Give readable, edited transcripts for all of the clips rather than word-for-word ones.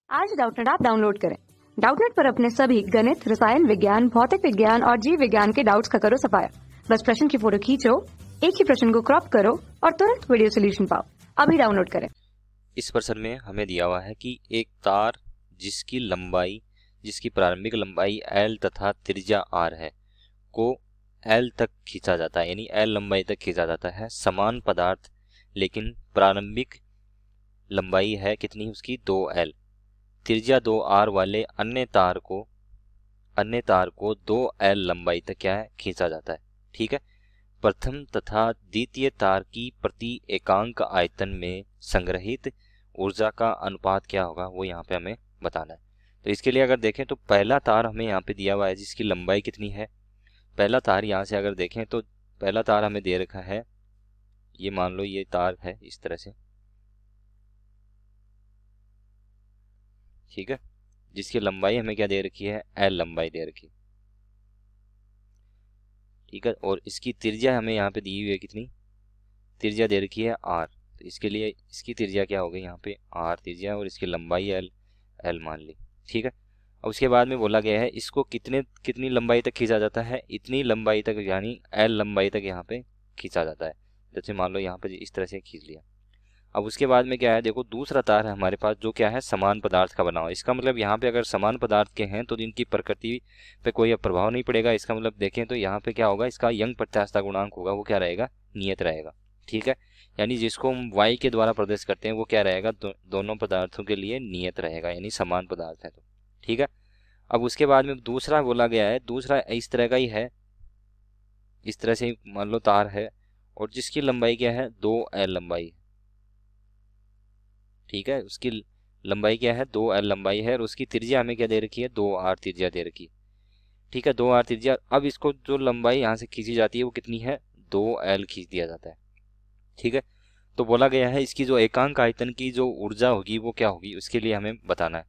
आज Doubtnut app download करें। Doubtnut पर अपने सभी गणित, रसायन विज्ञान, भौतिक विज्ञान और जीव विज्ञान के डाउट्स का करो सफाया। बस प्रश्न की फोटो खींचो, एक ही प्रश्न को क्रॉप करो और तुरंत वीडियो सोल्यूशन पाओ। अभी डाउनलोड करें। इस प्रश्न में हमें दिया हुआ है कि एक तार जिसकी प्रारंभिक लंबाई L तथा त्रिज्या R है को L तक खींचा जाता है, यानी L लंबाई तक खींचा जाता है। समान पदार्थ लेकिन प्रारंभिक लंबाई है कितनी, उसकी 2L। त्रिज्या 2R वाले अन्य तार को 2L लंबाई तक क्या है, खींचा जाता है। ठीक है। प्रथम तथा द्वितीय तार की प्रति एकांक आयतन में संग्रहित ऊर्जा का अनुपात क्या होगा, वो यहाँ पे हमें बताना है। तो इसके लिए अगर देखें तो पहला तार हमें यहाँ पे दिया हुआ है जिसकी लंबाई कितनी है। पहला तार यहाँ से अगर देखें तो पहला तार हमें दे रखा है, ये मान लो ये तार है इस तरह से, ठीक है, जिसकी लंबाई हमें क्या दे रखी है, L लंबाई दे रखी है। ठीक है। और इसकी त्रिज्या हमें यहाँ पे दी हुई है, कितनी त्रिज्या दे रखी है R। तो इसके लिए इसकी त्रिज्या क्या होगी, यहाँ पे R त्रिज्या और इसकी लंबाई L मान ली। ठीक है। अब उसके बाद में बोला गया है इसको कितनी लंबाई तक खींचा जाता है, इतनी लंबाई तक, यानी L लंबाई तक यहाँ पे खींचा जाता है। जैसे मान लो यहाँ पे इस तरह से खींच लिया। अब उसके बाद में क्या है, देखो दूसरा तार है हमारे पास जो क्या है, समान पदार्थ का बना हुआ। इसका मतलब यहाँ पे अगर समान पदार्थ के हैं तो इनकी प्रकृति पे कोई प्रभाव नहीं पड़ेगा। इसका मतलब देखें तो यहाँ पे क्या होगा, इसका यंग प्रत्यास्थता गुणांक होगा, वो क्या रहेगा, नियत रहेगा। ठीक है। यानी जिसको हम y के द्वारा प्रदर्शित करते हैं वो क्या रहेगा, दोनों पदार्थों के लिए नियत रहेगा, यानी समान पदार्थ है तो। ठीक है। अब उसके बाद में दूसरा बोला गया है, दूसरा इस तरह का ही है, इस तरह से मान लो तार है और जिसकी लंबाई क्या है, 2L लंबाई। ठीक है। उसकी लंबाई क्या है, 2L लंबाई है और उसकी त्रिज्या हमें क्या दे रखी है, 2R त्रिज्या दे रखी है। ठीक है, 2R त्रिज्या। अब इसको जो लंबाई यहाँ से खींची जाती है वो कितनी है, 2L खींच दिया जाता है। ठीक है। तो बोला गया है इसकी जो एकांक आयतन की जो ऊर्जा होगी वो क्या होगी, उसके लिए हमें बताना है।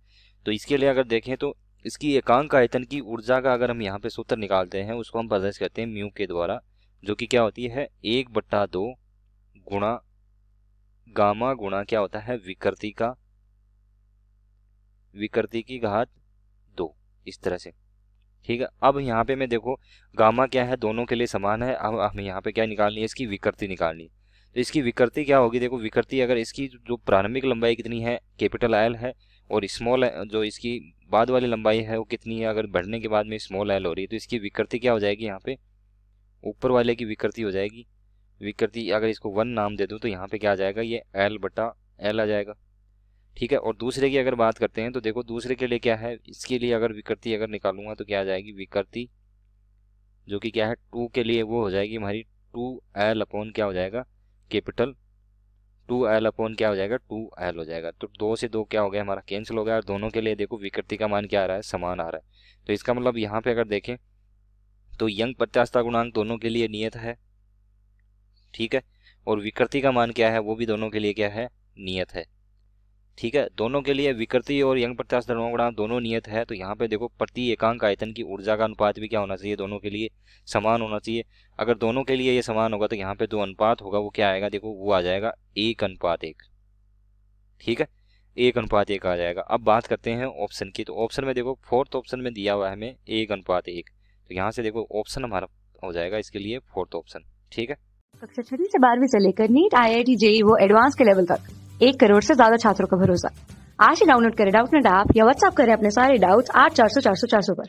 तो इसके लिए अगर देखें तो इसकी एकांक आयतन की ऊर्जा का अगर हम यहाँ पे सूत्र निकालते हैं उसको हम प्रदर्शित करते हैं म्यू के द्वारा, जो कि क्या होती है 1/2 गुणा गामा गुणा क्या होता है, विकृति की घात 2, इस तरह से। ठीक है। अब यहाँ पे मैं देखो गामा क्या है, दोनों के लिए समान है। अब हमें यहाँ पे क्या निकालनी है, इसकी विकृति निकालनी है। तो इसकी विकृति क्या होगी, देखो विकृति अगर इसकी जो प्रारंभिक लंबाई कितनी है, कैपिटल L है, और स्मॉल जो इसकी बाद वाली लंबाई है वो कितनी है, अगर बढ़ने के बाद में स्मॉल L हो रही है, तो इसकी विकृति क्या हो जाएगी, यहाँ पे ऊपर वाले की विकृति हो जाएगी। विकृति अगर इसको 1 नाम दे दूं तो यहाँ पे क्या आ जाएगा, ये L/L आ जाएगा। ठीक है। और दूसरे की अगर बात करते हैं तो देखो दूसरे के लिए क्या है, इसके लिए अगर विकृति अगर निकालूंगा तो क्या आ जाएगी, विकृति जो कि क्या है 2 के लिए वो हो जाएगी हमारी 2L/ क्या हो जाएगा, कैपिटल 2L/ क्या हो जाएगा, 2L हो जाएगा। तो 2 से 2 क्या हो गया, हमारा कैंसिल हो गया। और दोनों के लिए देखो विकृति का मान क्या आ रहा है, समान आ रहा है। तो इसका मतलब यहाँ पे अगर देखें तो यंग प्रत्यास्थता गुणांक दोनों के लिए नियत है। ठीक है। और विकृति का मान क्या है, वो भी दोनों के लिए क्या है, नियत है। ठीक है। दोनों के लिए विकृति और यंग प्रत्यास्थता गुणांक दोनों नियत है। तो यहाँ पे देखो प्रति एकांक आयतन की ऊर्जा का अनुपात भी क्या होना चाहिए, दोनों के लिए समान होना चाहिए। अगर दोनों के लिए ये समान होगा तो यहाँ पे जो अनुपात होगा वो क्या आएगा, देखो वो आ जाएगा 1:1। ठीक है, 1:1 आ जाएगा। अब बात करते हैं ऑप्शन की। तो ऑप्शन में देखो फोर्थ ऑप्शन में दिया हुआ है हमें 1:1। तो यहाँ से देखो ऑप्शन हमारा हो जाएगा इसके लिए फोर्थ ऑप्शन। ठीक है। कक्षा 6 से 12वीं से लेकर नीट, IIT, JEE वो एडवांस के लेवल तक 1 करोड़ से ज्यादा छात्रों का भरोसा। आज ही डाउनलोड करें डाउटनेट ऐप या व्हाट्सएप करें अपने सारे डाउट्स 8400 400 400 पर।